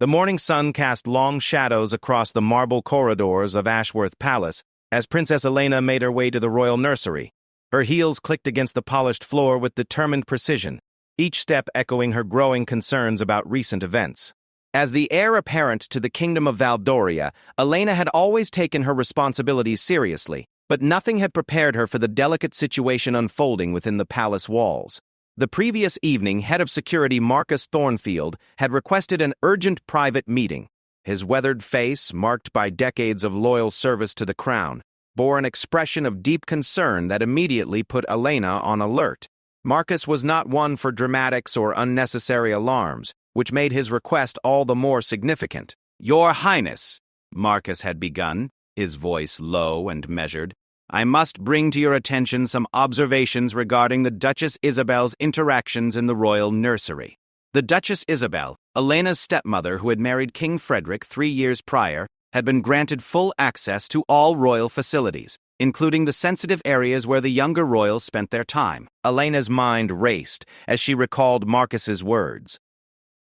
The morning sun cast long shadows across the marble corridors of Ashworth Palace as Princess Elena made her way to the royal nursery. Her heels clicked against the polished floor with determined precision, each step echoing her growing concerns about recent events. As the heir apparent to the Kingdom of Valdoria, Elena had always taken her responsibilities seriously, but nothing had prepared her for the delicate situation unfolding within the palace walls. The previous evening, head of security Marcus Thornfield had requested an urgent private meeting. His weathered face, marked by decades of loyal service to the crown, bore an expression of deep concern that immediately put Elena on alert. Marcus was not one for dramatics or unnecessary alarms, which made his request all the more significant. "Your Highness," Marcus had begun, his voice low and measured, "I must bring to your attention some observations regarding the Duchess Isabel's interactions in the royal nursery." The Duchess Isabel, Elena's stepmother who had married King Frederick 3 years prior, had been granted full access to all royal facilities, including the sensitive areas where the younger royals spent their time. Elena's mind raced as she recalled Marcus's words.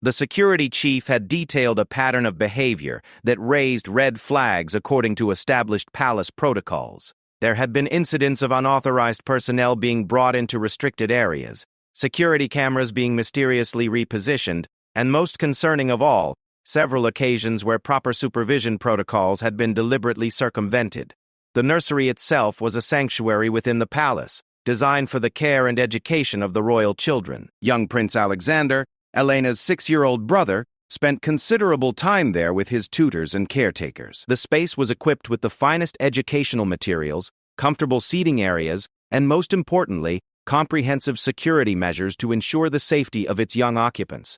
The security chief had detailed a pattern of behavior that raised red flags according to established palace protocols. There had been incidents of unauthorized personnel being brought into restricted areas, security cameras being mysteriously repositioned, and most concerning of all, several occasions where proper supervision protocols had been deliberately circumvented. The nursery itself was a sanctuary within the palace, designed for the care and education of the royal children. Young Prince Alexander, Elena's 6-year-old brother, spent considerable time there with his tutors and caretakers. The space was equipped with the finest educational materials, comfortable seating areas, and most importantly, comprehensive security measures to ensure the safety of its young occupants.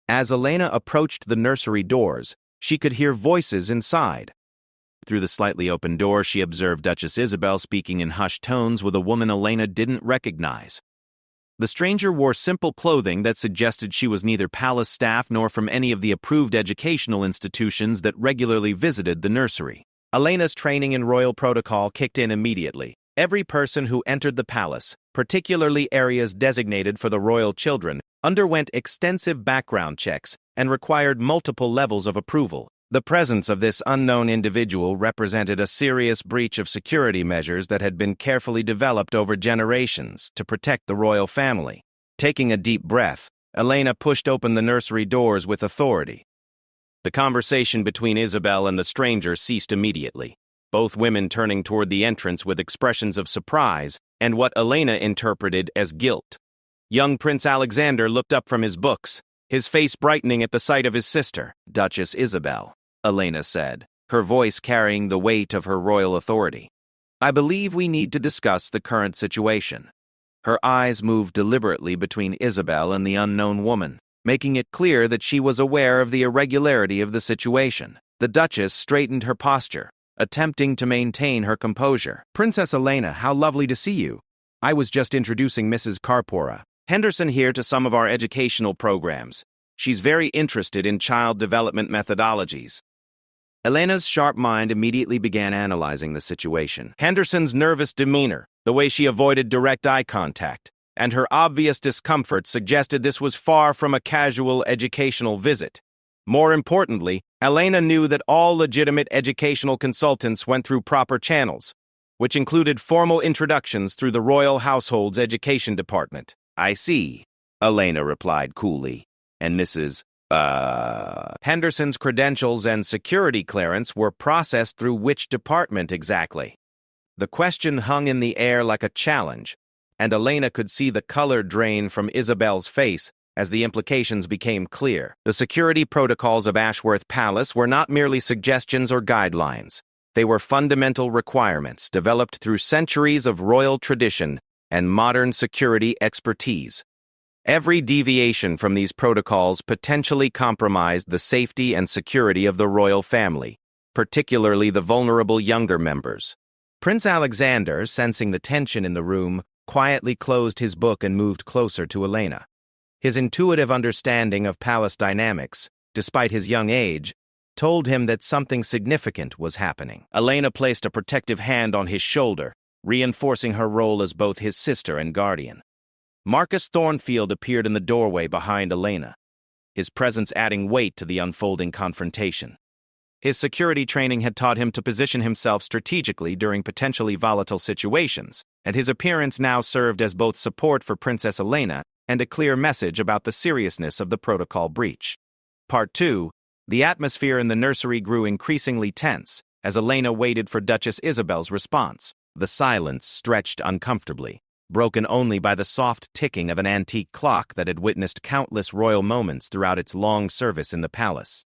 As Elena approached the nursery doors, she could hear voices inside. Through the slightly open door, she observed Duchess Isabel speaking in hushed tones with a woman Elena didn't recognize. The stranger wore simple clothing that suggested she was neither palace staff nor from any of the approved educational institutions that regularly visited the nursery. Elena's training in royal protocol kicked in immediately. Every person who entered the palace, particularly areas designated for the royal children, underwent extensive background checks and required multiple levels of approval. The presence of this unknown individual represented a serious breach of security measures that had been carefully developed over generations to protect the royal family. Taking a deep breath, Elena pushed open the nursery doors with authority. The conversation between Isabel and the stranger ceased immediately, both women turning toward the entrance with expressions of surprise and what Elena interpreted as guilt. Young Prince Alexander looked up from his books, his face brightening at the sight of his sister. "Duchess Isabel," Elena said, her voice carrying the weight of her royal authority. "I believe we need to discuss the current situation." Her eyes moved deliberately between Isabel and the unknown woman, making it clear that she was aware of the irregularity of the situation. The Duchess straightened her posture, attempting to maintain her composure. "Princess Elena, how lovely to see you. I was just introducing Mrs. Carpora Henderson here to some of our educational programs. She's very interested in child development methodologies." Elena's sharp mind immediately began analyzing the situation. Henderson's nervous demeanor, the way she avoided direct eye contact, and her obvious discomfort suggested this was far from a casual educational visit. More importantly, Elena knew that all legitimate educational consultants went through proper channels, which included formal introductions through the royal household's education department. "I see," Elena replied coolly, and Mrs. Henderson's credentials and security clearance were processed through which department exactly? The question hung in the air like a challenge, and Elena could see the color drain from Isabel's face as the implications became clear. The security protocols of Ashworth Palace were not merely suggestions or guidelines. They were fundamental requirements developed through centuries of royal tradition and modern security expertise. Every deviation from these protocols potentially compromised the safety and security of the royal family, particularly the vulnerable younger members. Prince Alexander, sensing the tension in the room, quietly closed his book and moved closer to Elena. His intuitive understanding of palace dynamics, despite his young age, told him that something significant was happening. Elena placed a protective hand on his shoulder, reinforcing her role as both his sister and guardian. Marcus Thornfield appeared in the doorway behind Elena. his presence adding weight to the unfolding confrontation. His security training had taught him to position himself strategically during potentially volatile situations, and his appearance now served as both support for Princess Elena and a clear message about the seriousness of the protocol breach. Part 2. The atmosphere in the nursery grew increasingly tense as Elena waited for Duchess Isabel's response. The silence stretched uncomfortably, broken only by the soft ticking of an antique clock that had witnessed countless royal moments throughout its long service in the palace.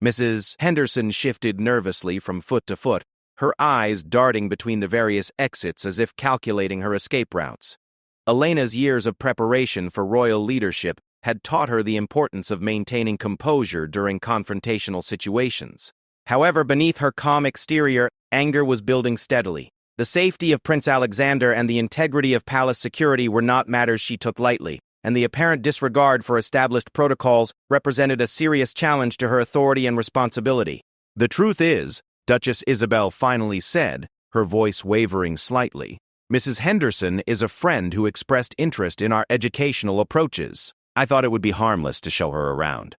Mrs. Henderson shifted nervously from foot to foot, her eyes darting between the various exits as if calculating her escape routes. Elena's years of preparation for royal leadership had taught her the importance of maintaining composure during confrontational situations. However, beneath her calm exterior, anger was building steadily. The safety of Prince Alexander and the integrity of palace security were not matters she took lightly, and the apparent disregard for established protocols represented a serious challenge to her authority and responsibility. "The truth is," Duchess Isabel finally said, her voice wavering slightly, "Mrs. Henderson is a friend who expressed interest in our educational approaches. I thought it would be harmless to show her around."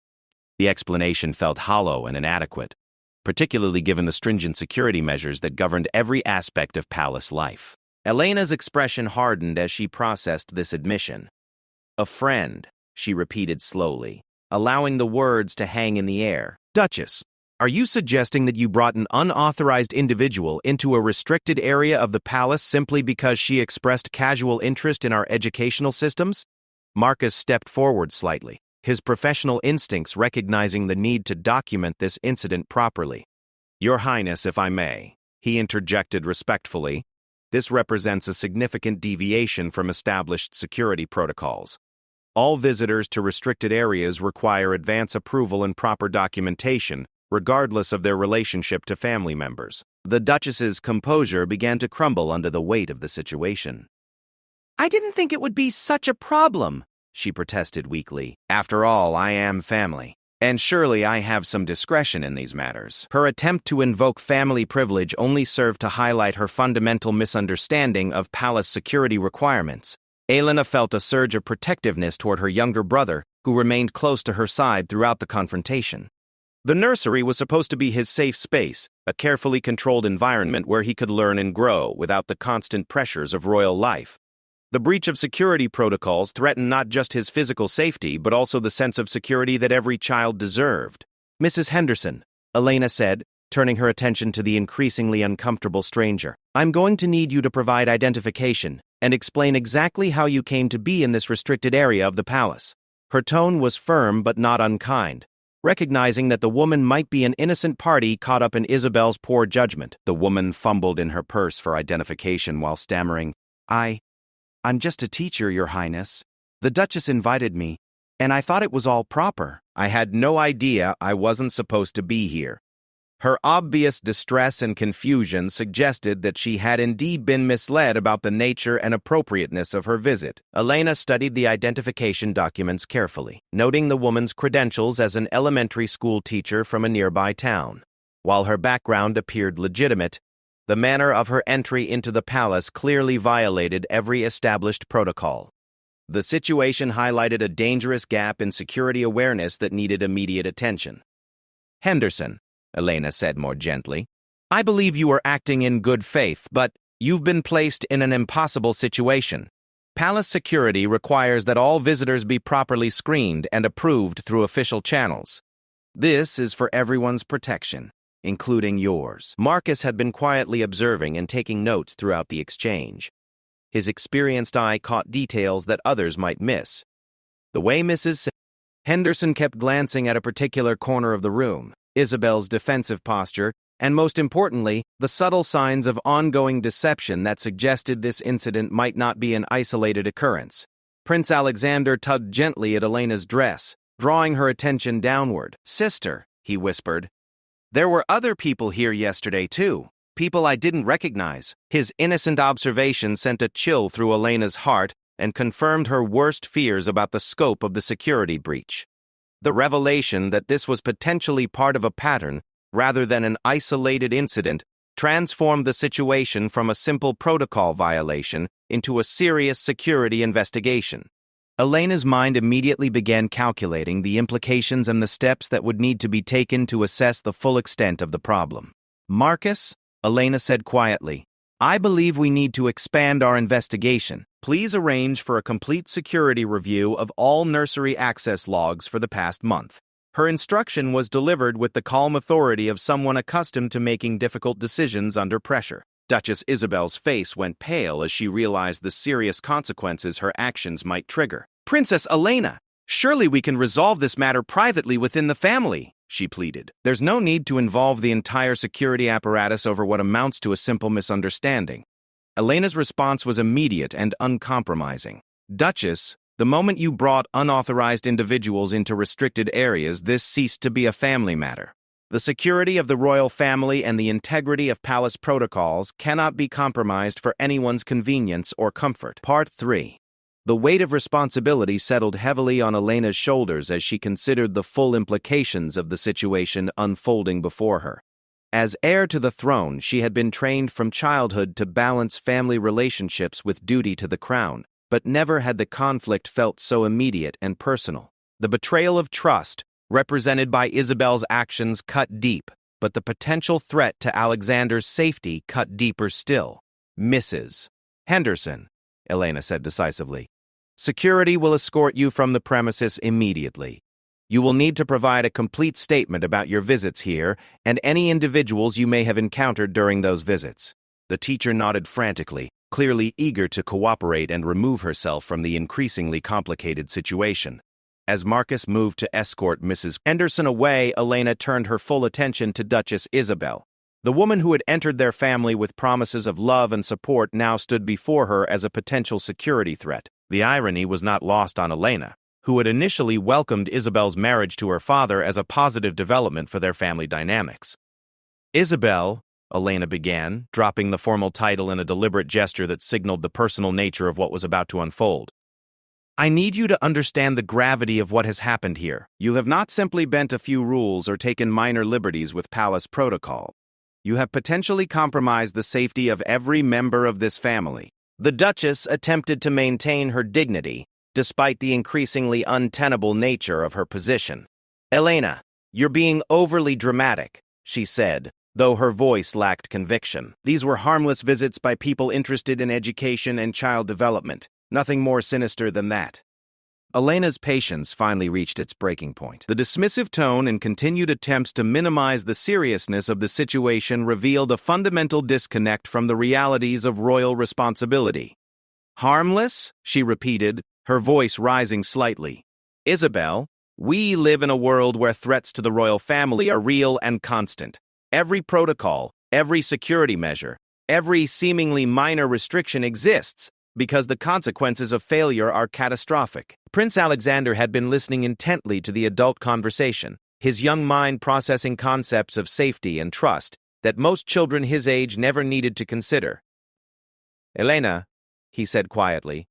The explanation felt hollow and inadequate, particularly given the stringent security measures that governed every aspect of palace life. Elena's expression hardened as she processed this admission. "A friend," she repeated slowly, allowing the words to hang in the air. "Duchess, are you suggesting that you brought an unauthorized individual into a restricted area of the palace simply because she expressed casual interest in our educational systems?" Marcus stepped forward slightly, his professional instincts recognizing the need to document this incident properly. "Your Highness, if I may," he interjected respectfully, "this represents a significant deviation from established security protocols. All visitors to restricted areas require advance approval and proper documentation, regardless of their relationship to family members." The Duchess's composure began to crumble under the weight of the situation. "I didn't think it would be such a problem," she protested weakly. "After all, I am family, and surely I have some discretion in these matters." Her attempt to invoke family privilege only served to highlight her fundamental misunderstanding of palace security requirements. Elena felt a surge of protectiveness toward her younger brother, who remained close to her side throughout the confrontation. The nursery was supposed to be his safe space, a carefully controlled environment where he could learn and grow without the constant pressures of royal life. The breach of security protocols threatened not just his physical safety, but also the sense of security that every child deserved. "Mrs. Henderson," Elena said, turning her attention to the increasingly uncomfortable stranger, "I'm going to need you to provide identification and explain exactly how you came to be in this restricted area of the palace." Her tone was firm but not unkind, recognizing that the woman might be an innocent party caught up in Isabel's poor judgment. The woman fumbled in her purse for identification while stammering, I'm just a teacher, Your Highness. The Duchess invited me, and I thought it was all proper." "I had no idea I wasn't supposed to be here." Her obvious distress and confusion suggested that she had indeed been misled about the nature and appropriateness of her visit. Elena studied the identification documents carefully, noting the woman's credentials as an elementary school teacher from a nearby town. While her background appeared legitimate, the manner of her entry into the palace clearly violated every established protocol. The situation highlighted a dangerous gap in security awareness that needed immediate attention. "Henderson," Elena said more gently, "I believe you are acting in good faith, but you've been placed in an impossible situation. Palace security requires that all visitors be properly screened and approved through official channels. This is for everyone's protection, including yours." Marcus had been quietly observing and taking notes throughout the exchange. His experienced eye caught details that others might miss. The way Mrs. Henderson kept glancing at a particular corner of the room, Isabel's defensive posture, and most importantly, the subtle signs of ongoing deception that suggested this incident might not be an isolated occurrence. Prince Alexander tugged gently at Elena's dress, drawing her attention downward. "Sister," he whispered, "there were other people here yesterday too, people I didn't recognize." His innocent observation sent a chill through Elena's heart and confirmed her worst fears about the scope of the security breach. The revelation that this was potentially part of a pattern, rather than an isolated incident, transformed the situation from a simple protocol violation into a serious security investigation. Elena's mind immediately began calculating the implications and the steps that would need to be taken to assess the full extent of the problem. Marcus, Elena said quietly, I believe we need to expand our investigation. Please arrange for a complete security review of all nursery access logs for the past month. Her instruction was delivered with the calm authority of someone accustomed to making difficult decisions under pressure. Duchess Isabel's face went pale as she realized the serious consequences her actions might trigger. Princess Elena, surely we can resolve this matter privately within the family, she pleaded. There's no need to involve the entire security apparatus over what amounts to a simple misunderstanding. Elena's response was immediate and uncompromising. Duchess, the moment you brought unauthorized individuals into restricted areas, this ceased to be a family matter. The security of the royal family and the integrity of palace protocols cannot be compromised for anyone's convenience or comfort. Part 3. The weight of responsibility settled heavily on Elena's shoulders as she considered the full implications of the situation unfolding before her. As heir to the throne, she had been trained from childhood to balance family relationships with duty to the crown, but never had the conflict felt so immediate and personal. The betrayal of trust, represented by Isabel's actions, cut deep, but the potential threat to Alexander's safety cut deeper still. Mrs. Henderson, Elena said decisively, security will escort you from the premises immediately. You will need to provide a complete statement about your visits here and any individuals you may have encountered during those visits. The teacher nodded frantically, clearly eager to cooperate and remove herself from the increasingly complicated situation. As Marcus moved to escort Mrs. Henderson away, Elena turned her full attention to Duchess Isabel. The woman who had entered their family with promises of love and support now stood before her as a potential security threat. The irony was not lost on Elena, who had initially welcomed Isabel's marriage to her father as a positive development for their family dynamics. Isabel, Elena began, dropping the formal title in a deliberate gesture that signaled the personal nature of what was about to unfold. I need you to understand the gravity of what has happened here. You have not simply bent a few rules or taken minor liberties with palace protocol. You have potentially compromised the safety of every member of this family. The Duchess attempted to maintain her dignity, despite the increasingly untenable nature of her position. Elena, you're being overly dramatic, she said, though her voice lacked conviction. These were harmless visits by people interested in education and child development. Nothing more sinister than that. Elena's patience finally reached its breaking point. The dismissive tone and continued attempts to minimize the seriousness of the situation revealed a fundamental disconnect from the realities of royal responsibility. Harmless? She repeated, her voice rising slightly. Isabel, we live in a world where threats to the royal family are real and constant. Every protocol, every security measure, every seemingly minor restriction exists because the consequences of failure are catastrophic. Prince Alexander had been listening intently to the adult conversation, his young mind processing concepts of safety and trust that most children his age never needed to consider. Elena, he said quietly,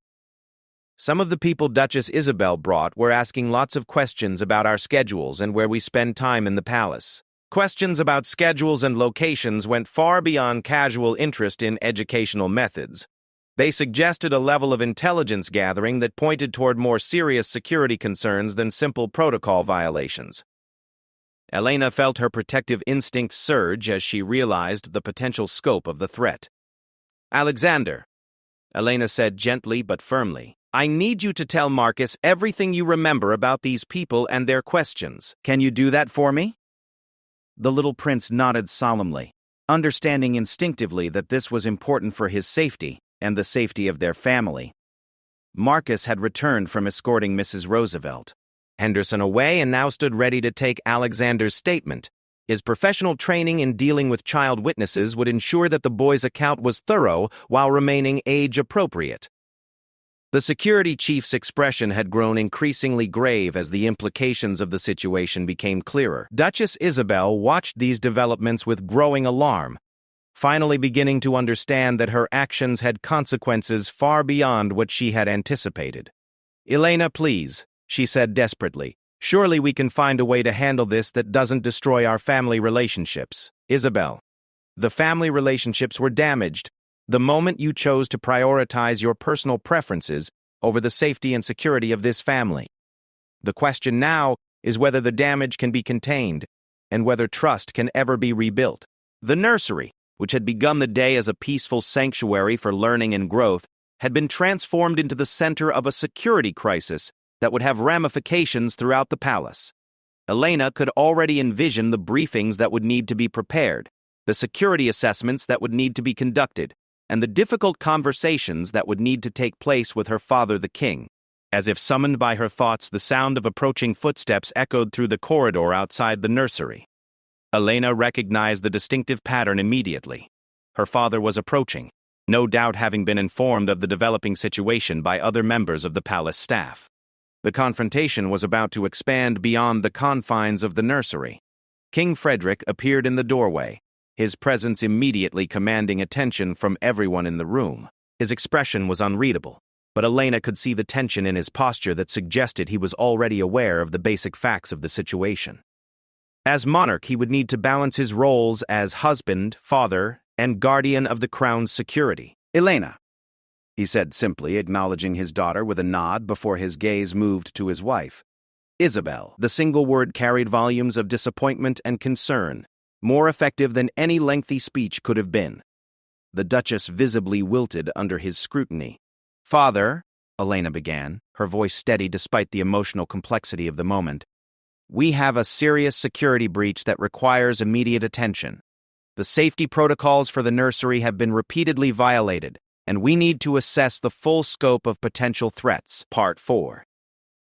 some of the people Duchess Isabel brought were asking lots of questions about our schedules and where we spend time in the palace. Questions about schedules and locations went far beyond casual interest in educational methods. They suggested a level of intelligence gathering that pointed toward more serious security concerns than simple protocol violations. Elena felt her protective instincts surge as she realized the potential scope of the threat. Alexander, Elena said gently but firmly, I need you to tell Marcus everything you remember about these people and their questions. Can you do that for me? The little prince nodded solemnly, understanding instinctively that this was important for his safety and the safety of their family. Marcus had returned from escorting Mrs. Roosevelt Henderson away and now stood ready to take Alexander's statement. His professional training in dealing with child witnesses would ensure that the boy's account was thorough while remaining age-appropriate. The security chief's expression had grown increasingly grave as the implications of the situation became clearer. Duchess Isabel watched these developments with growing alarm, finally beginning to understand that her actions had consequences far beyond what she had anticipated. Elena, please, she said desperately. Surely we can find a way to handle this that doesn't destroy our family relationships. Isabel, the family relationships were damaged the moment you chose to prioritize your personal preferences over the safety and security of this family. The question now is whether the damage can be contained and whether trust can ever be rebuilt. The nursery, which had begun the day as a peaceful sanctuary for learning and growth, had been transformed into the center of a security crisis that would have ramifications throughout the palace. Elena could already envision the briefings that would need to be prepared, the security assessments that would need to be conducted, and the difficult conversations that would need to take place with her father, the king. As if summoned by her thoughts, the sound of approaching footsteps echoed through the corridor outside the nursery. Elena recognized the distinctive pattern immediately. Her father was approaching, no doubt having been informed of the developing situation by other members of the palace staff. The confrontation was about to expand beyond the confines of the nursery. King Frederick appeared in the doorway, his presence immediately commanding attention from everyone in the room. His expression was unreadable, but Elena could see the tension in his posture that suggested he was already aware of the basic facts of the situation. As monarch, he would need to balance his roles as husband, father, and guardian of the crown's security. "Elena," he said simply, acknowledging his daughter with a nod before his gaze moved to his wife. "Isabel." The single word carried volumes of disappointment and concern, more effective than any lengthy speech could have been. The Duchess visibly wilted under his scrutiny. "Father," Elena began, her voice steady despite the emotional complexity of the moment, "we have a serious security breach that requires immediate attention. The safety protocols for the nursery have been repeatedly violated, and we need to assess the full scope of potential threats." Part 4.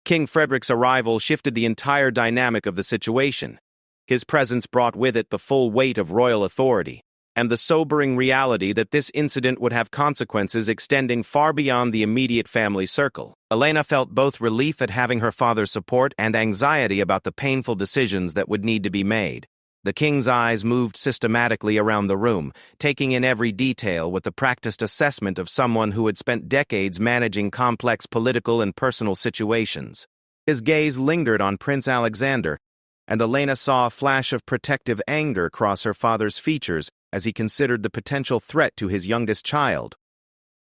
King Frederick's arrival shifted the entire dynamic of the situation. His presence brought with it the full weight of royal authority, and the sobering reality that this incident would have consequences extending far beyond the immediate family circle. Elena felt both relief at having her father's support and anxiety about the painful decisions that would need to be made. The king's eyes moved systematically around the room, taking in every detail with the practiced assessment of someone who had spent decades managing complex political and personal situations. His gaze lingered on Prince Alexander, and Elena saw a flash of protective anger cross her father's features as he considered the potential threat to his youngest child.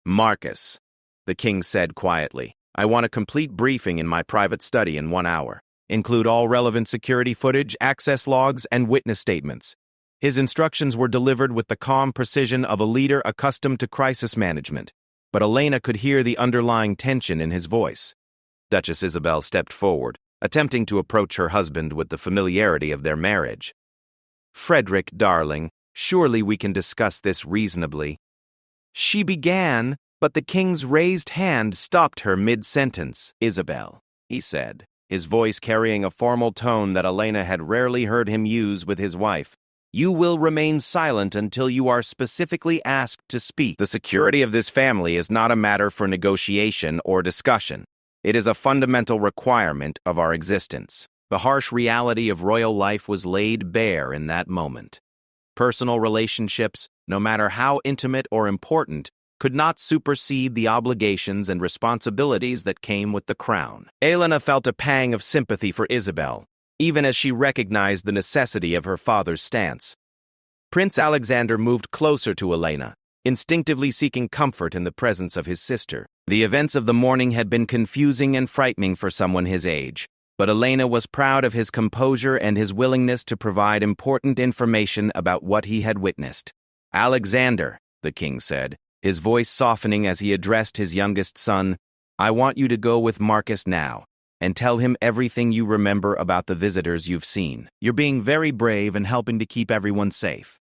"Marcus," the king said quietly, "I want a complete briefing in my private study in 1 hour. Include all relevant security footage, access logs, and witness statements." His instructions were delivered with the calm precision of a leader accustomed to crisis management, but Elena could hear the underlying tension in his voice. Duchess Isabel stepped forward, attempting to approach her husband with the familiarity of their marriage. "Frederick, darling, surely we can discuss this reasonably." She began, but the king's raised hand stopped her mid-sentence. "Isabel," he said, his voice carrying a formal tone that Elena had rarely heard him use with his wife, "you will remain silent until you are specifically asked to speak. The security of this family is not a matter for negotiation or discussion. It is a fundamental requirement of our existence." The harsh reality of royal life was laid bare in that moment. Personal relationships, no matter how intimate or important, could not supersede the obligations and responsibilities that came with the crown. Elena felt a pang of sympathy for Isabel, even as she recognized the necessity of her father's stance. Prince Alexander moved closer to Elena, instinctively seeking comfort in the presence of his sister. The events of the morning had been confusing and frightening for someone his age, but Elena was proud of his composure and his willingness to provide important information about what he had witnessed. "Alexander," the king said, his voice softening as he addressed his youngest son, "I want you to go with Marcus now and tell him everything you remember about the visitors you've seen. You're being very brave and helping to keep everyone safe."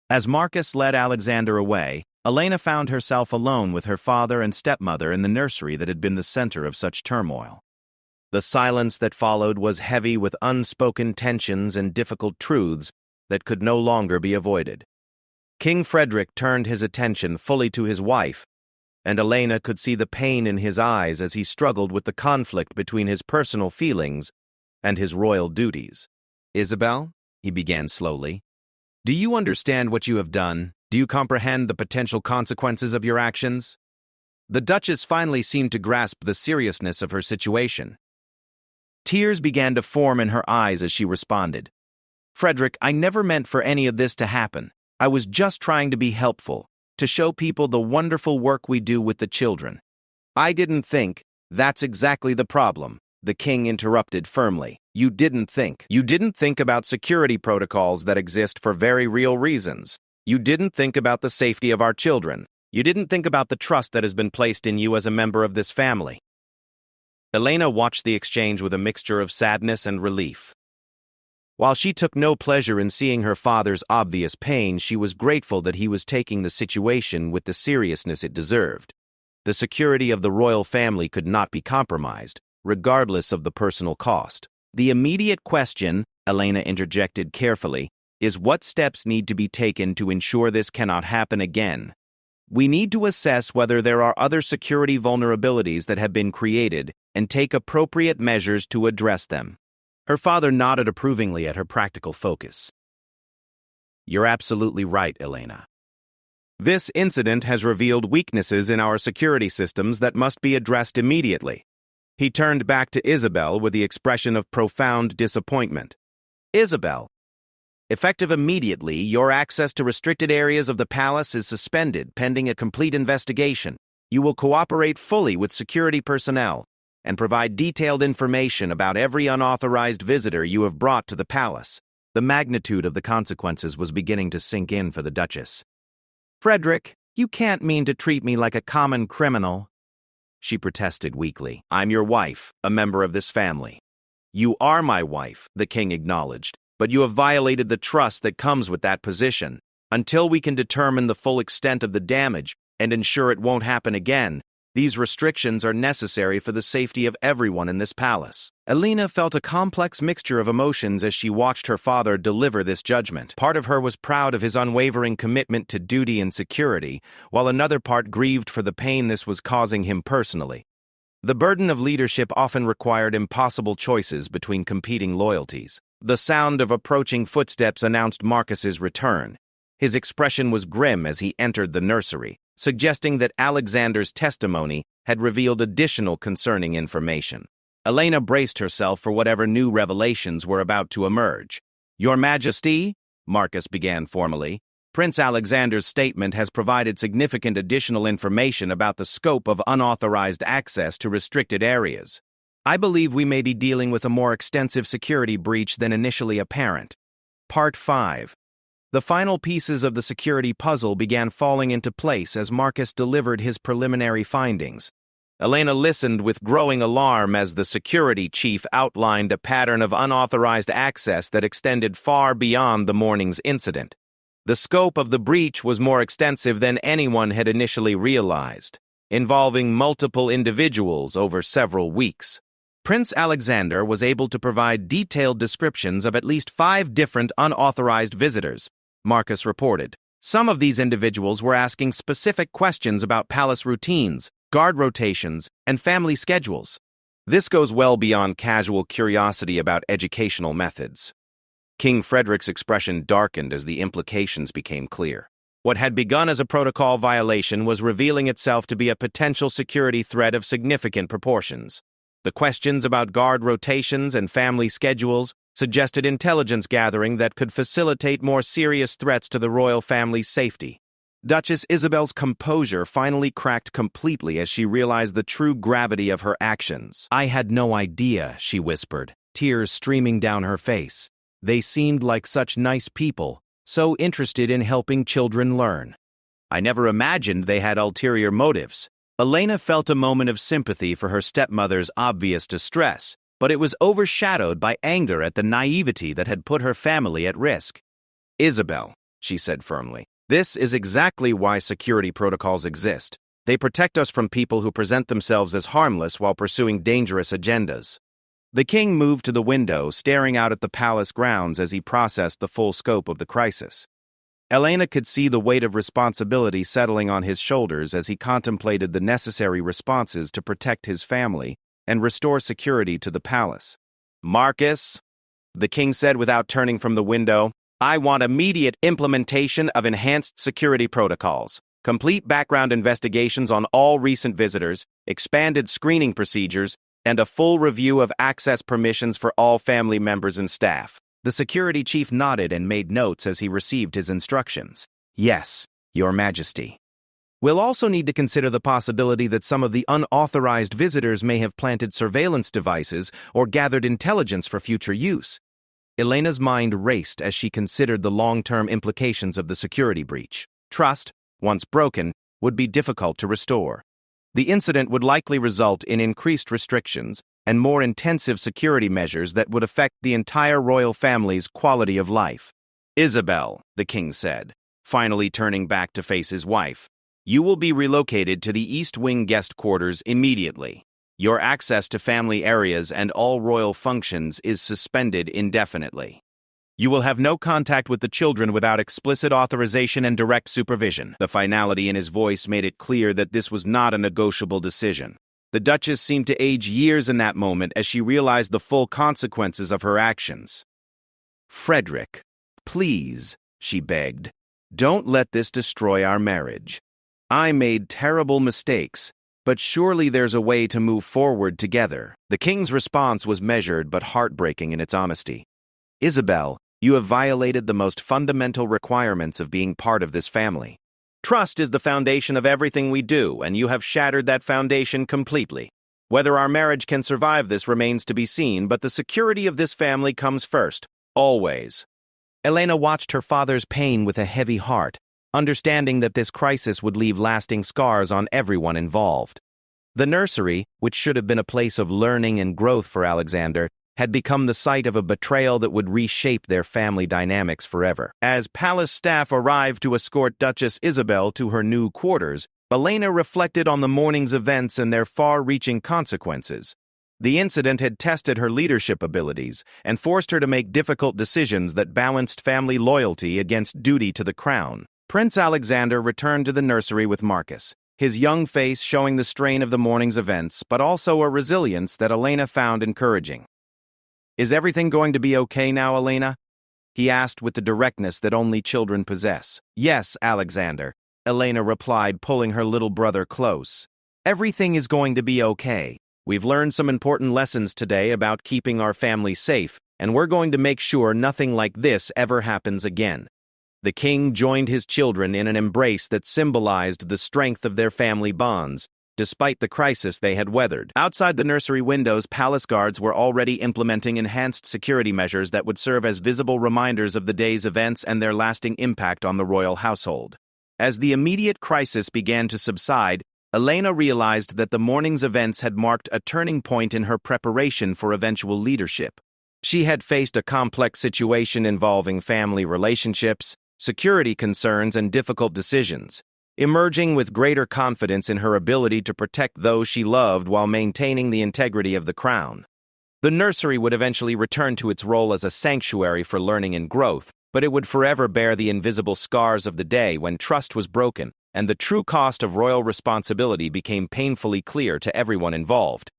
As Marcus led Alexander away, Elena found herself alone with her father and stepmother in the nursery that had been the center of such turmoil. The silence that followed was heavy with unspoken tensions and difficult truths that could no longer be avoided. King Frederick turned his attention fully to his wife, and Elena could see the pain in his eyes as he struggled with the conflict between his personal feelings and his royal duties. "Isabel," he began slowly, "do you understand what you have done? Do you comprehend the potential consequences of your actions?" The Duchess finally seemed to grasp the seriousness of her situation. Tears began to form in her eyes as she responded. "Frederick, I never meant for any of this to happen. I was just trying to be helpful, to show people the wonderful work we do with the children. I didn't think. That's exactly the problem, the king interrupted firmly. You didn't think. You didn't think about security protocols that exist for very real reasons. You didn't think about the safety of our children. You didn't think about the trust that has been placed in you as a member of this family. Elena watched the exchange with a mixture of sadness and relief. While she took no pleasure in seeing her father's obvious pain, she was grateful that he was taking the situation with the seriousness it deserved. The security of the royal family could not be compromised, regardless of the personal cost. The immediate question, Elena interjected carefully, is what steps need to be taken to ensure this cannot happen again. We need to assess whether there are other security vulnerabilities that have been created and take appropriate measures to address them. Her father nodded approvingly at her practical focus. You're absolutely right, Elena. This incident has revealed weaknesses in our security systems that must be addressed immediately. He turned back to Isabel with the expression of profound disappointment. Isabel, effective immediately, your access to restricted areas of the palace is suspended pending a complete investigation. You will cooperate fully with security personnel and provide detailed information about every unauthorized visitor you have brought to the palace. The magnitude of the consequences was beginning to sink in for the Duchess. Frederick, you can't mean to treat me like a common criminal, she protested weakly. I'm your wife, a member of this family. You are my wife, the king acknowledged, but you have violated the trust that comes with that position. Until we can determine the full extent of the damage and ensure it won't happen again, these restrictions are necessary for the safety of everyone in this palace. Elena felt a complex mixture of emotions as she watched her father deliver this judgment. Part of her was proud of his unwavering commitment to duty and security, while another part grieved for the pain this was causing him personally. The burden of leadership often required impossible choices between competing loyalties. The sound of approaching footsteps announced Marcus's return. His expression was grim as he entered the nursery, suggesting that Alexander's testimony had revealed additional concerning information. Elena braced herself for whatever new revelations were about to emerge. Your Majesty, Marcus began formally, Prince Alexander's statement has provided significant additional information about the scope of unauthorized access to restricted areas. I believe we may be dealing with a more extensive security breach than initially apparent. Part 5. The final pieces of the security puzzle began falling into place as Marcus delivered his preliminary findings. Elena listened with growing alarm as the security chief outlined a pattern of unauthorized access that extended far beyond the morning's incident. The scope of the breach was more extensive than anyone had initially realized, involving multiple individuals over several weeks. Prince Alexander was able to provide detailed descriptions of at least 5 different unauthorized visitors, Marcus reported. Some of these individuals were asking specific questions about palace routines, guard rotations, and family schedules. This goes well beyond casual curiosity about educational methods. King Frederick's expression darkened as the implications became clear. What had begun as a protocol violation was revealing itself to be a potential security threat of significant proportions. The questions about guard rotations and family schedules suggested intelligence gathering that could facilitate more serious threats to the royal family's safety. Duchess Isabel's composure finally cracked completely as she realized the true gravity of her actions. I had no idea, she whispered, tears streaming down her face. They seemed like such nice people, so interested in helping children learn. I never imagined they had ulterior motives. Elena felt a moment of sympathy for her stepmother's obvious distress, but it was overshadowed by anger at the naivety that had put her family at risk. Isabel, she said firmly, this is exactly why security protocols exist. They protect us from people who present themselves as harmless while pursuing dangerous agendas. The king moved to the window, staring out at the palace grounds as he processed the full scope of the crisis. Elena could see the weight of responsibility settling on his shoulders as he contemplated the necessary responses to protect his family and restore security to the palace. Marcus, the king said without turning from the window, I want immediate implementation of enhanced security protocols, complete background investigations on all recent visitors, expanded screening procedures, and a full review of access permissions for all family members and staff. The security chief nodded and made notes as he received his instructions. Yes, Your Majesty. We'll also need to consider the possibility that some of the unauthorized visitors may have planted surveillance devices or gathered intelligence for future use. Elena's mind raced as she considered the long-term implications of the security breach. Trust, once broken, would be difficult to restore. The incident would likely result in increased restrictions and more intensive security measures that would affect the entire royal family's quality of life. "Isabel," the king said, finally turning back to face his wife, "you will be relocated to the East Wing guest quarters immediately. Your access to family areas and all royal functions is suspended indefinitely. You will have no contact with the children without explicit authorization and direct supervision." The finality in his voice made it clear that this was not a negotiable decision. The Duchess seemed to age years in that moment as she realized the full consequences of her actions. "Frederick, please," she begged, "don't let this destroy our marriage. I made terrible mistakes, but surely there's a way to move forward together." The king's response was measured but heartbreaking in its honesty. "Isabel, you have violated the most fundamental requirements of being part of this family. Trust is the foundation of everything we do, and you have shattered that foundation completely. Whether our marriage can survive this remains to be seen, but the security of this family comes first, always." Elena watched her father's pain with a heavy heart, understanding that this crisis would leave lasting scars on everyone involved. The nursery, which should have been a place of learning and growth for Alexander, had become the site of a betrayal that would reshape their family dynamics forever. As palace staff arrived to escort Duchess Isabel to her new quarters, Elena reflected on the morning's events and their far-reaching consequences. The incident had tested her leadership abilities and forced her to make difficult decisions that balanced family loyalty against duty to the crown. Prince Alexander returned to the nursery with Marcus, his young face showing the strain of the morning's events, but also a resilience that Elena found encouraging. "Is everything going to be okay now, Elena?" he asked with the directness that only children possess. "Yes, Alexander," Elena replied, pulling her little brother close. "Everything is going to be okay. We've learned some important lessons today about keeping our family safe, and we're going to make sure nothing like this ever happens again." The king joined his children in an embrace that symbolized the strength of their family bonds, despite the crisis they had weathered. Outside the nursery windows, palace guards were already implementing enhanced security measures that would serve as visible reminders of the day's events and their lasting impact on the royal household. As the immediate crisis began to subside, Elena realized that the morning's events had marked a turning point in her preparation for eventual leadership. She had faced a complex situation involving family relationships, security concerns, and difficult decisions, emerging with greater confidence in her ability to protect those she loved while maintaining the integrity of the crown. The nursery would eventually return to its role as a sanctuary for learning and growth, but it would forever bear the invisible scars of the day when trust was broken and the true cost of royal responsibility became painfully clear to everyone involved.